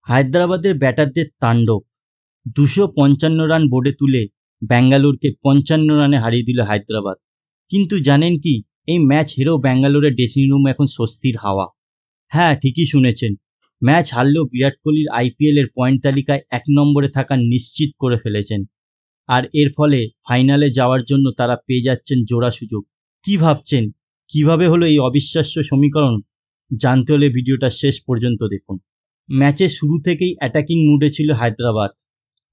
হায়দ্রাবাদের ব্যাটারদের তাণ্ডব। 255 রান বোর্ডে তুলে ব্যাঙ্গালোরকে 55 রানে হারিয়ে দিল হায়দ্রাবাদ। কিন্তু জানেন কি, এই ম্যাচ হেরেও ব্যাঙ্গালোরের ড্রেসিং রুমে এখন স্বস্তির হাওয়া। হ্যাঁ, ঠিকই শুনেছেন, ম্যাচ হারলেও বিরাট কোহলির আইপিএল এর পয়েন্ট তালিকায় 1 নম্বরে থাকা নিশ্চিত করে ফেলেছেন। আর এর ফলে ফাইনালে যাওয়ার জন্য তারা পেয়ে যাচ্ছেন জোড়া সুযোগ। কি ভাবছেন, কিভাবে হলো এই অবিশ্বাস্য সমীকরণ? জানতে হলে ভিডিওটা শেষ পর্যন্ত দেখুন। ম্যাচের শুরু থেকেই অ্যাটাকিং মুডে ছিল হায়দ্রাবাদ।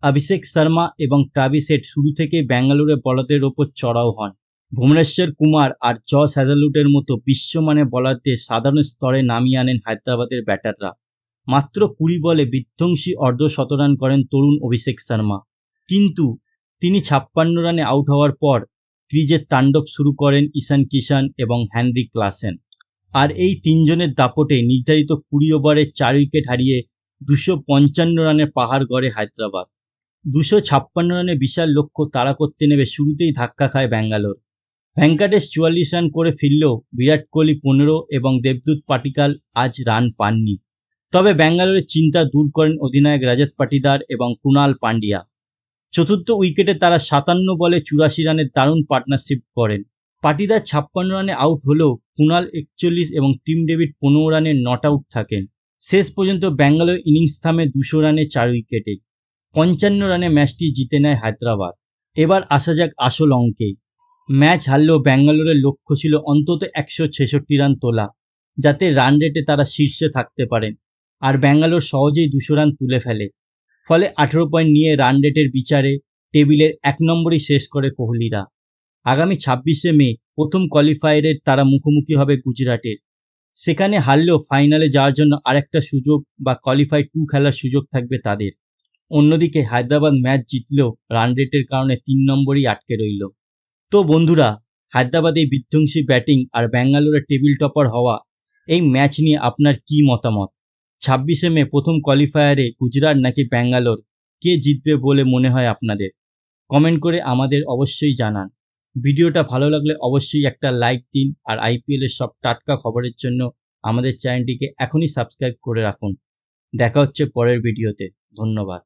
অভিষেক শর্মা এবং ট্রাভিস হেড শুরু থেকেই ব্যাঙ্গালোরের বলারদের ওপর চড়াও হন। ভুবনেশ্বর কুমার আর জস হ্যাজেলউডের মতো বিশ্বমানের বলারদের সাধারণ স্তরে নামিয়ে আনেন হায়দ্রাবাদের ব্যাটাররা। মাত্র 20 বলে বিধ্বংসী অর্ধশতরান করেন তরুণ অভিষেক শর্মা। কিন্তু তিনি 56 রানে আউট হওয়ার পর ক্রিজের তাণ্ডব শুরু করেন ঈশান কিষান এবং হেনরিক ক্লাসেন। আর এই তিনজনের দাপটে নির্ধারিত 20 ওভারে 4 উইকেট হারিয়ে 255 রানের পাহাড় গড়ে হায়দ্রাবাদ। 256 রানে বিশাল লক্ষ্য তাড়া করতে নেমে শুরুতেই ধাক্কা খায় ব্যাঙ্গালোর। ভেঙ্কাটেশ 44 রান করে ফিরলেও বিরাট কোহলি 15 এবং দেবদূত পাটিকাল আজ রান পাননি। তবে ব্যাঙ্গালোরের চিন্তা দূর করেন অধিনায়ক রজত পাটিদার এবং কুণাল পান্ডিয়া। চতুর্থ উইকেটে তারা 57 বলে 84 রানের দারুণ পার্টনারশিপ করেন। পাটিদার 56 রানে আউট হলেও কুণাল 41 এবং টিম ডেভিড 15 রানে নট আউট থাকেন। শেষ পর্যন্ত ব্যাঙ্গালোর ইনিংস থামে 200 রানে 4 উইকেটে। 55 রানে ম্যাচটি জিতে নেয় হায়দ্রাবাদ। এবার আসা যাক আসল অঙ্কে। ম্যাচ হারলেও ব্যাঙ্গালোরের লক্ষ্য ছিল অন্তত 166 রান তোলা, যাতে রান রেটে তারা শীর্ষে থাকতে পারেন। আর ব্যাঙ্গালোর সহজেই 200 রান তুলে ফেলে। ফলে 18 পয়েন্ট নিয়ে রান রেটের বিচারে টেবিলের 1 নম্বরই শেষ করে কোহলিরা। আগামী 26শে মে প্রথম কোয়ালিফায়ারের তারা মুখোমুখি হবে গুজরাটের। সেখানে হারলেও ফাইনালে যাওয়ার জন্য আরেকটা সুযোগ বা কোয়ালিফাই 2 খেলার সুযোগ থাকবে তাদের। অন্যদিকে হায়দ্রাবাদ ম্যাচ জিতলেও রান রেটের কারণে 3 নম্বরই আটকে রইল। তো বন্ধুরা, হায়দ্রাবাদ এই বিধ্বংসী ব্যাটিং আর ব্যাঙ্গালোরের টেবিল টপার হওয়া এই ম্যাচ নিয়ে আপনার কি মতামত? 26শে মে প্রথম কোয়ালিফায়ারে গুজরাট নাকি ব্যাঙ্গালোর, কে জিতবে বলে মনে হয় আপনাদের? কমেন্ট করে আমাদের অবশ্যই জানান। ভিডিওটা ভালো লাগলে অবশ্যই একটা লাইক দিন আর আইপিএল এর সব টাটকা খবরের জন্য আমাদের চ্যানেলটিকে এখনই সাবস্ক্রাইব করে রাখুন। দেখা হচ্ছে পরের ভিডিওতে। ধন্যবাদ।